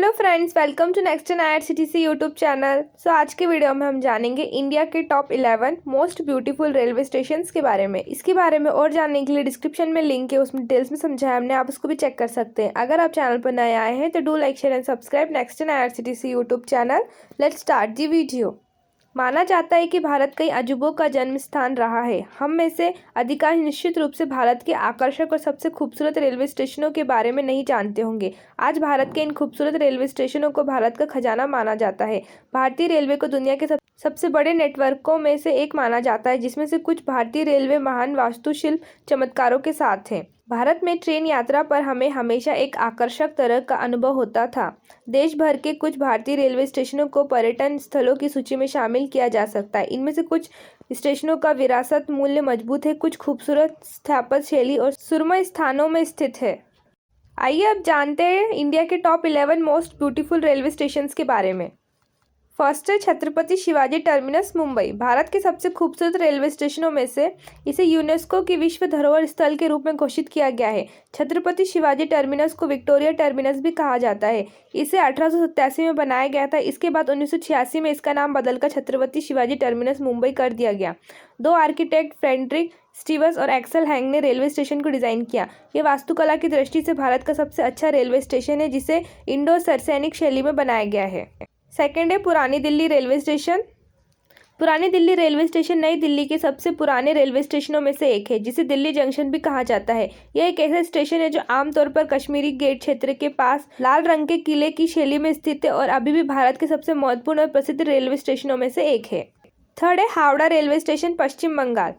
Hello friends, welcome to next in IRCTC YouTube channel. So आज के video में हम जानेंगे इंडिया के top 11 most beautiful railway stations के बारे में। इसके बारे में और जानने के लिए डिस्क्रिप्शन में लिंक है, उसमें डिटेल्स में समझाया हमने, आप उसको भी चेक कर सकते हैं। अगर आप चैनल पर नए आए हैं तो do like share and subscribe next in IRCTC YouTube channel. Let's start the video. माना जाता है कि भारत कई अजूबों का जन्म स्थान रहा है। हम में से अधिकांश निश्चित रूप से भारत के आकर्षक और सबसे खूबसूरत रेलवे स्टेशनों के बारे में नहीं जानते होंगे। आज भारत के इन खूबसूरत रेलवे स्टेशनों को भारत का खजाना माना जाता है। भारतीय रेलवे को दुनिया के सबसे बड़े नेटवर्कों में से एक माना जाता है, जिसमें से कुछ भारतीय रेलवे महान वास्तुशिल्प चमत्कारों के साथ हैं। भारत में ट्रेन यात्रा पर हमें हमेशा एक आकर्षक तरह का अनुभव होता था। देश भर के कुछ भारतीय रेलवे स्टेशनों को पर्यटन स्थलों की सूची में शामिल किया जा सकता है। इनमें से कुछ स्टेशनों का विरासत मूल्य मजबूत है, कुछ खूबसूरत स्थापत्य शैली और सुरम्य स्थानों में स्थित है। आइए अब जानते हैं इंडिया के top 11 most beautiful railway station के बारे में। फर्स्ट है छत्रपति शिवाजी टर्मिनस, मुंबई। भारत के सबसे खूबसूरत रेलवे स्टेशनों में से इसे यूनेस्को की विश्व धरोहर स्थल के रूप में घोषित किया गया है। छत्रपति शिवाजी टर्मिनस को विक्टोरिया टर्मिनस भी कहा जाता है। इसे 1887 में बनाया गया था। इसके बाद 1986 में इसका नाम बदलकर छत्रपति शिवाजी टर्मिनस मुंबई कर दिया गया। दो आर्किटेक्ट फ्रेडरिक स्टीवर्स और एक्सल हैंग ने रेलवे स्टेशन को डिज़ाइन किया। यह वास्तुकला की दृष्टि से भारत का सबसे अच्छा रेलवे स्टेशन है, जिसे इंडो सरसैनिक शैली में बनाया गया है। सेकेंड है पुरानी दिल्ली रेलवे स्टेशन। पुरानी दिल्ली रेलवे स्टेशन नई दिल्ली के सबसे पुराने रेलवे स्टेशनों में से एक है, जिसे दिल्ली जंक्शन भी कहा जाता है। यह एक ऐसा स्टेशन है जो आमतौर पर कश्मीरी गेट क्षेत्र के पास लाल रंग के किले की शैली में स्थित है और अभी भी भारत के सबसे महत्वपूर्ण और प्रसिद्ध रेलवे स्टेशनों में से एक है। थर्ड है हावड़ा रेलवे स्टेशन, पश्चिम बंगाल।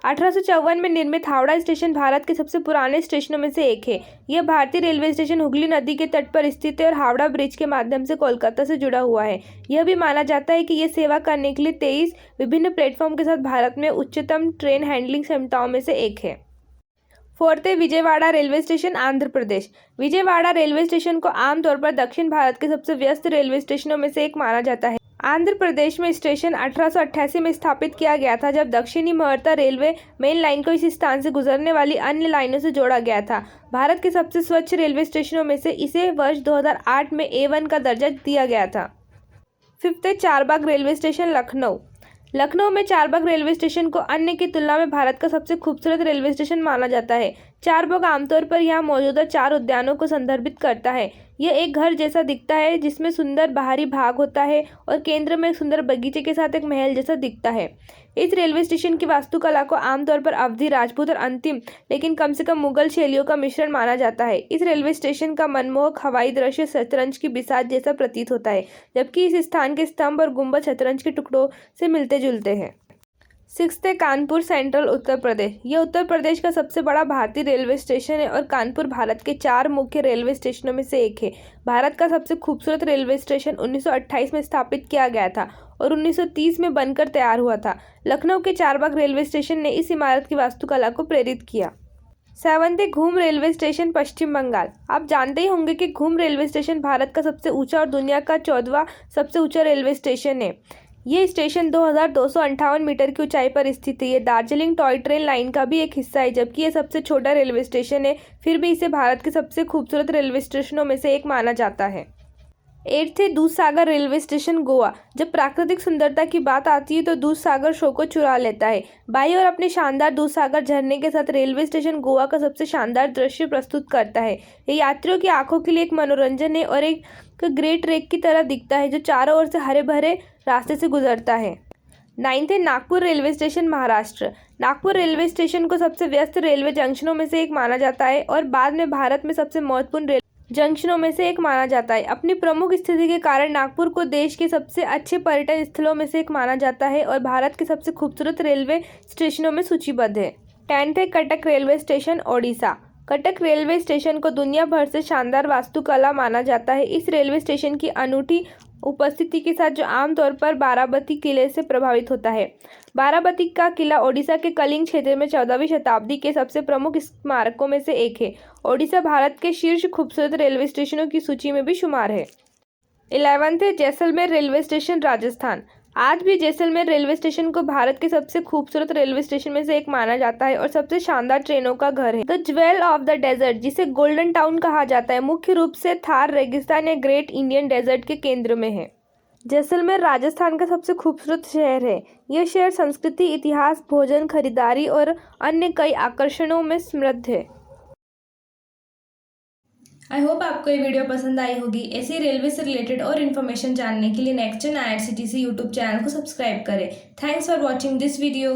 1854 में निर्मित हावड़ा स्टेशन भारत के सबसे पुराने स्टेशनों में से एक है। यह भारतीय रेलवे स्टेशन हुगली नदी के तट पर स्थित है और हावड़ा ब्रिज के माध्यम से कोलकाता से जुड़ा हुआ है। यह भी माना जाता है कि यह सेवा करने के लिए 23 विभिन्न प्लेटफॉर्म के साथ भारत में उच्चतम ट्रेन हैंडलिंग क्षमताओं में से एक है। फोर्थ है Vijayawada railway station, Andhra Pradesh. Vijayawada railway station को आमतौर पर दक्षिण भारत के सबसे व्यस्त रेलवे स्टेशनों में से एक माना जाता है। आंध्र प्रदेश में स्टेशन 1888 में स्थापित किया गया था, जब दक्षिणी मर्ता रेलवे मेन लाइन को इस स्थान से गुजरने वाली अन्य लाइनों से जोड़ा गया था। भारत के सबसे स्वच्छ रेलवे स्टेशनों में से इसे वर्ष 2008 में A1 का दर्जा दिया गया था। फिफ्थ है चारबाग रेलवे स्टेशन, लखनऊ। लखनऊ में चारबाग रेलवे स्टेशन को अन्य की तुलना में भारत का सबसे खूबसूरत रेलवे स्टेशन माना जाता है। चारबाग आमतौर पर यहाँ मौजूदा 4 उद्यानों को संदर्भित करता है। यह एक घर जैसा दिखता है, जिसमें सुंदर बाहरी भाग होता है और केंद्र में एक सुंदर बगीचे के साथ एक महल जैसा दिखता है। इस रेलवे स्टेशन की वास्तुकला को आमतौर पर अवधी, राजपूत और अंतिम लेकिन कम से कम मुगल शैलियों का मिश्रण माना जाता है। इस रेलवे स्टेशन का मनमोहक हवाई दृश्य शतरंज की बिसात जैसा प्रतीत होता है, जबकि इस स्थान के स्तंभ और गुंबद शतरंज के टुकड़ों से मिलते जुलते हैं। सिक्स्थ है कानपुर सेंट्रल, उत्तर प्रदेश। यह उत्तर प्रदेश का सबसे बड़ा भारतीय रेलवे स्टेशन है और कानपुर भारत के 4 मुख्य रेलवे स्टेशनों में से एक है। भारत का सबसे खूबसूरत रेलवे स्टेशन 1928 में स्थापित किया गया था और 1930 में बनकर तैयार हुआ था। लखनऊ के चारबाग रेलवे स्टेशन ने इस इमारत की वास्तुकला को प्रेरित किया। सेवंथ है घूम रेलवे स्टेशन, पश्चिम बंगाल। आप जानते ही होंगे कि घूम रेलवे स्टेशन भारत का सबसे ऊंचा और दुनिया का 14वां सबसे ऊंचा रेलवे स्टेशन है। ये स्टेशन 2258 मीटर की ऊंचाई पर स्थित है। ये दार्जिलिंग टॉय ट्रेन लाइन का भी एक हिस्सा है, जबकि यह सबसे छोटा रेलवे स्टेशन है। फिर भी इसे भारत के सबसे खूबसूरत रेलवे स्टेशनों में से एक माना जाता है। एट्थ है दूधसागर रेलवे स्टेशन, गोवा। जब प्राकृतिक सुंदरता की बात आती है तो दूधसागर शो को चुरा लेता है। बाई और अपने शानदार दूधसागर झरने के साथ रेलवे स्टेशन गोवा का सबसे शानदार दृश्य प्रस्तुत करता है। ये यात्रियों की आंखों के लिए एक मनोरंजन है और एक ग्रेट रेक की तरह दिखता है, जो चारों ओर से हरे भरे रास्ते से गुजरता है। नाइन्थ है Nagpur railway station, Maharashtra. Nagpur railway station को सबसे व्यस्त रेलवे जंक्शनों में से एक माना जाता है और बाद में भारत में सबसे महत्वपूर्ण रेलवे जंक्शनों में से एक माना जाता है। अपनी प्रमुख स्थिति के कारण नागपुर को देश के सबसे अच्छे पर्यटन स्थलों में से एक माना जाता है और भारत के सबसे खूबसूरत रेलवे स्टेशनों में सूचीबद्ध है। 10th है Cuttack railway station, Odisha. Cuttack railway station को दुनिया भर से शानदार वास्तुकला माना जाता है। इस रेलवे स्टेशन की अनूठी उपस्थिति के साथ, जो आमतौर पर बाराबती किले से प्रभावित होता है। बाराबती का किला ओडिशा के कलिंग क्षेत्र में 14वीं शताब्दी के सबसे प्रमुख स्मारकों में से एक है। ओडिशा भारत के शीर्ष खूबसूरत रेलवे स्टेशनों की सूची में भी शुमार है। 11th है जैसलमेर रेलवे स्टेशन, राजस्थान। आज भी जैसलमेर रेलवे स्टेशन को भारत के सबसे खूबसूरत रेलवे स्टेशन में से एक माना जाता है और सबसे शानदार ट्रेनों का घर है। The jewel of the desert, जिसे गोल्डन टाउन कहा जाता है, मुख्य रूप से थार रेगिस्तान या ग्रेट इंडियन डेजर्ट के केंद्र में है। जैसलमेर राजस्थान का सबसे खूबसूरत शहर है। यह शहर संस्कृति, इतिहास, भोजन, खरीदारी और अन्य कई आकर्षणों में समृद्ध है। आई होप आपको ये वीडियो पसंद आई होगी। ऐसी रेलवे से रिलेटेड और इन्फॉर्मेशन जानने के लिए नेक्स्ट जन IRCTC यूट्यूब चैनल को सब्सक्राइब करें। Thanks for watching this video.